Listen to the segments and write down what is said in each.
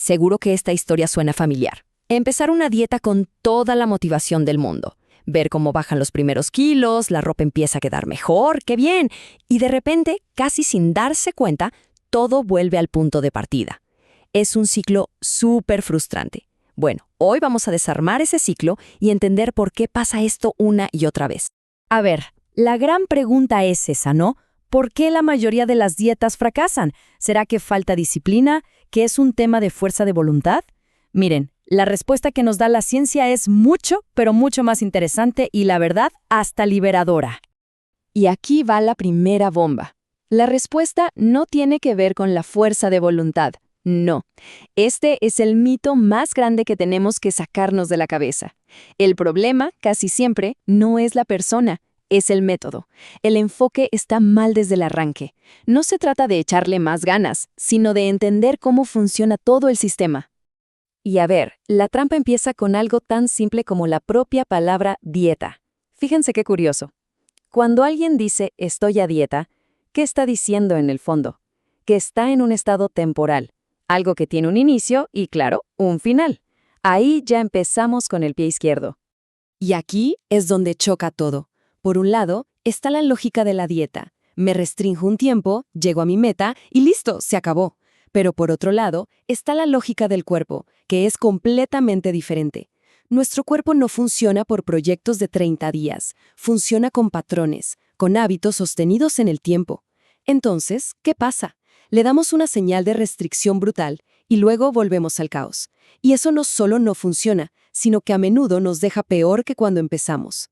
Seguro que esta historia suena familiar. Empezar una dieta con toda la motivación del mundo. Ver cómo bajan los primeros kilos, la ropa empieza a quedar mejor, ¡qué bien! Y de repente, casi sin darse cuenta, todo vuelve al punto de partida. Es un ciclo súper frustrante. Bueno, hoy vamos a desarmar ese ciclo y entender por qué pasa esto una y otra vez. A ver, la gran pregunta es esa, ¿no? ¿Por qué la mayoría de las dietas fracasan? ¿Será que falta disciplina? ¿Que es un tema de fuerza de voluntad? Miren, la respuesta que nos da la ciencia es mucho, pero mucho más interesante y, la verdad, hasta liberadora. Y aquí va la primera bomba. La respuesta no tiene que ver con la fuerza de voluntad. No. Este es el mito más grande que tenemos que sacarnos de la cabeza. El problema, casi siempre, no es la persona, es el método. El enfoque está mal desde el arranque. No se trata de echarle más ganas, sino de entender cómo funciona todo el sistema. Y a ver, la trampa empieza con algo tan simple como la propia palabra dieta. Fíjense qué curioso. Cuando alguien dice estoy a dieta, ¿qué está diciendo en el fondo? Que está en un estado temporal, algo que tiene un inicio y, claro, un final. Ahí ya empezamos con el pie izquierdo. Y aquí es donde choca todo. Por un lado, está la lógica de la dieta. Me restrinjo un tiempo, llego a mi meta y listo, se acabó. Pero por otro lado, está la lógica del cuerpo, que es completamente diferente. Nuestro cuerpo no funciona por proyectos de 30 días, funciona con patrones, con hábitos sostenidos en el tiempo. Entonces, ¿qué pasa? Le damos una señal de restricción brutal y luego volvemos al caos. Y eso no solo no funciona, sino que a menudo nos deja peor que cuando empezamos.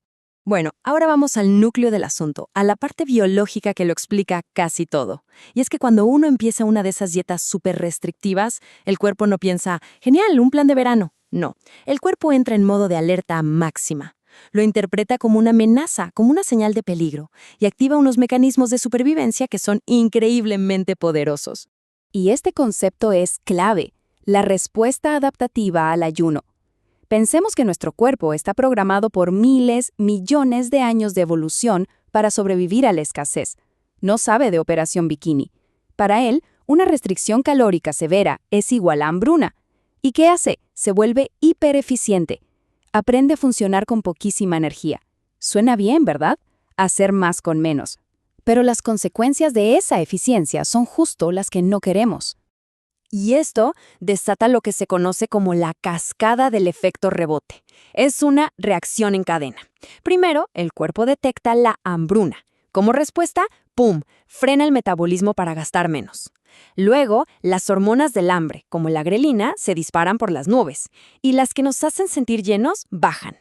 Bueno, ahora vamos al núcleo del asunto, a la parte biológica que lo explica casi todo. Y es que cuando uno empieza una de esas dietas súper restrictivas, el cuerpo no piensa, genial, un plan de verano. No, el cuerpo entra en modo de alerta máxima. Lo interpreta como una amenaza, como una señal de peligro, y activa unos mecanismos de supervivencia que son increíblemente poderosos. Y este concepto es clave, la respuesta adaptativa al ayuno. Pensemos que nuestro cuerpo está programado por miles, millones de años de evolución para sobrevivir a la escasez. No sabe de operación bikini. Para él, una restricción calórica severa es igual a hambruna. ¿Y qué hace? Se vuelve hipereficiente. Aprende a funcionar con poquísima energía. Suena bien, ¿verdad? Hacer más con menos. Pero las consecuencias de esa eficiencia son justo las que no queremos. Y esto desata lo que se conoce como la cascada del efecto rebote. Es una reacción en cadena. Primero, el cuerpo detecta la hambruna. Como respuesta, ¡pum!, frena el metabolismo para gastar menos. Luego, las hormonas del hambre, como la grelina, se disparan por las nubes, y las que nos hacen sentir llenos bajan.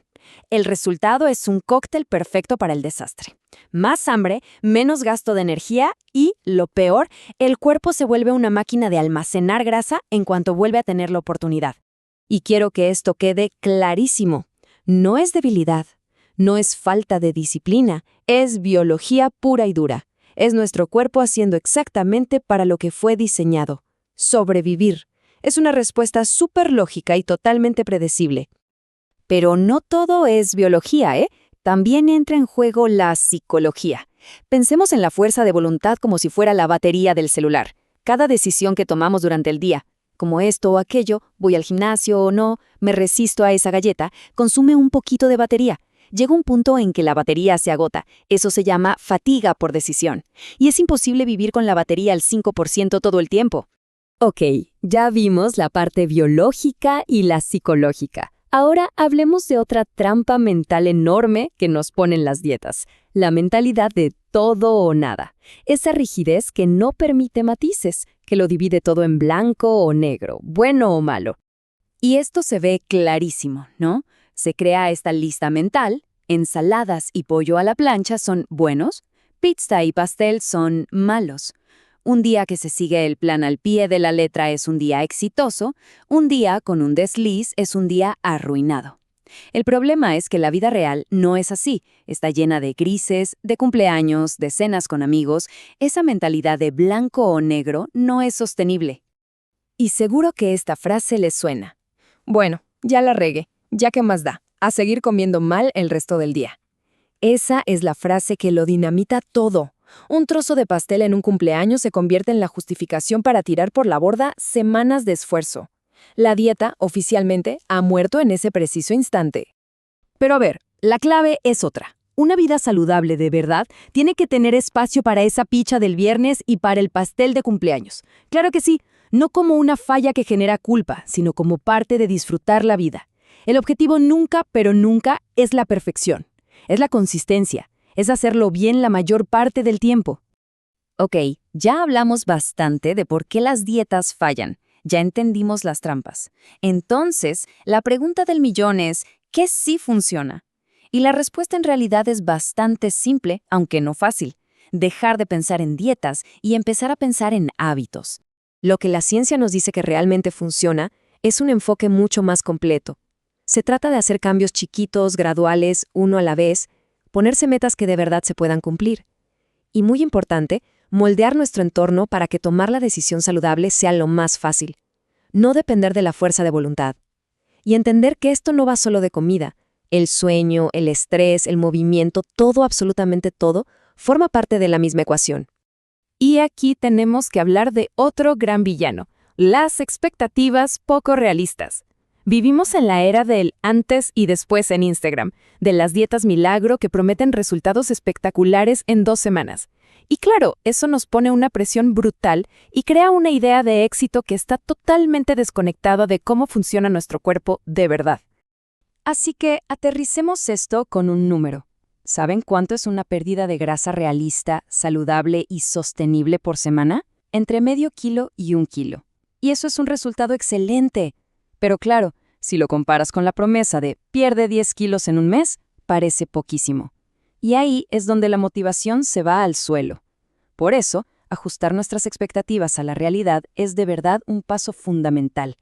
El resultado es un cóctel perfecto para el desastre. Más hambre, menos gasto de energía y, lo peor, el cuerpo se vuelve una máquina de almacenar grasa en cuanto vuelve a tener la oportunidad. Y quiero que esto quede clarísimo. No es debilidad, no es falta de disciplina, es biología pura y dura. Es nuestro cuerpo haciendo exactamente para lo que fue diseñado: sobrevivir. Es una respuesta súper lógica y totalmente predecible. Pero no todo es biología, ¿eh? También entra en juego la psicología. Pensemos en la fuerza de voluntad como si fuera la batería del celular. Cada decisión que tomamos durante el día, como esto o aquello, voy al gimnasio o no, me resisto a esa galleta, consume un poquito de batería. Llega un punto en que la batería se agota. Eso se llama fatiga por decisión. Y es imposible vivir con la batería al 5% todo el tiempo. Ok, ya vimos la parte biológica y la psicológica. Ahora hablemos de otra trampa mental enorme que nos ponen las dietas, la mentalidad de todo o nada. Esa rigidez que no permite matices, que lo divide todo en blanco o negro, bueno o malo. Y esto se ve clarísimo, ¿no? Se crea esta lista mental: ensaladas y pollo a la plancha son buenos, pizza y pastel son malos. Un día que se sigue el plan al pie de la letra es un día exitoso, un día con un desliz es un día arruinado. El problema es que la vida real no es así, está llena de grises, de cumpleaños, de cenas con amigos. Esa mentalidad de blanco o negro no es sostenible. Y seguro que esta frase les suena. Bueno, ya la regué, ya qué más da, a seguir comiendo mal el resto del día. Esa es la frase que lo dinamita todo. Un trozo de pastel en un cumpleaños se convierte en la justificación para tirar por la borda semanas de esfuerzo. La dieta, oficialmente, ha muerto en ese preciso instante. Pero a ver, la clave es otra. Una vida saludable de verdad tiene que tener espacio para esa picha del viernes y para el pastel de cumpleaños. Claro que sí, no como una falla que genera culpa, sino como parte de disfrutar la vida. El objetivo nunca, pero nunca, es la perfección. Es la consistencia, es hacerlo bien la mayor parte del tiempo. Ok, ya hablamos bastante de por qué las dietas fallan. Ya entendimos las trampas. Entonces, la pregunta del millón es, ¿qué sí funciona? Y la respuesta en realidad es bastante simple, aunque no fácil. Dejar de pensar en dietas y empezar a pensar en hábitos. Lo que la ciencia nos dice que realmente funciona es un enfoque mucho más completo. Se trata de hacer cambios chiquitos, graduales, uno a la vez, ponerse metas que de verdad se puedan cumplir. Y muy importante, moldear nuestro entorno para que tomar la decisión saludable sea lo más fácil. No depender de la fuerza de voluntad. Y entender que esto no va solo de comida. El sueño, el estrés, el movimiento, todo, absolutamente todo, forma parte de la misma ecuación. Y aquí tenemos que hablar de otro gran villano, las expectativas poco realistas. Vivimos en la era del antes y después en Instagram, de las dietas milagro que prometen resultados espectaculares en 2 semanas. Y claro, eso nos pone una presión brutal y crea una idea de éxito que está totalmente desconectada de cómo funciona nuestro cuerpo de verdad. Así que aterricemos esto con un número. ¿Saben cuánto es una pérdida de grasa realista, saludable y sostenible por semana? Entre medio kilo y 1 kilo. Y eso es un resultado excelente. Pero claro, si lo comparas con la promesa de pierde 10 kilos en un mes, parece poquísimo. Y ahí es donde la motivación se va al suelo. Por eso, ajustar nuestras expectativas a la realidad es de verdad un paso fundamental.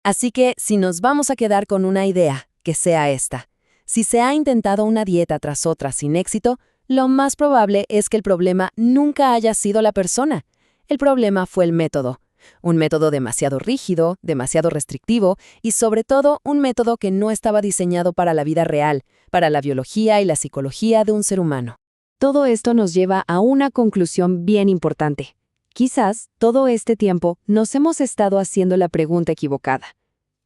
Así que, si nos vamos a quedar con una idea, que sea esta. Si se ha intentado una dieta tras otra sin éxito, lo más probable es que el problema nunca haya sido la persona. El problema fue el método. Un método demasiado rígido, demasiado restrictivo y sobre todo un método que no estaba diseñado para la vida real, para la biología y la psicología de un ser humano. Todo esto nos lleva a una conclusión bien importante. Quizás todo este tiempo nos hemos estado haciendo la pregunta equivocada.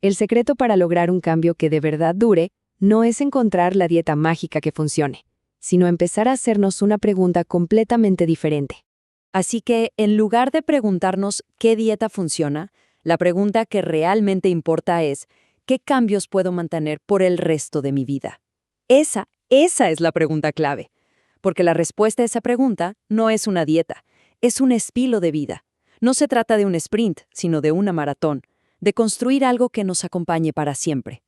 El secreto para lograr un cambio que de verdad dure no es encontrar la dieta mágica que funcione, sino empezar a hacernos una pregunta completamente diferente. Así que, en lugar de preguntarnos qué dieta funciona, la pregunta que realmente importa es ¿qué cambios puedo mantener por el resto de mi vida? Esa es la pregunta clave. Porque la respuesta a esa pregunta no es una dieta, es un estilo de vida. No se trata de un sprint, sino de una maratón, de construir algo que nos acompañe para siempre.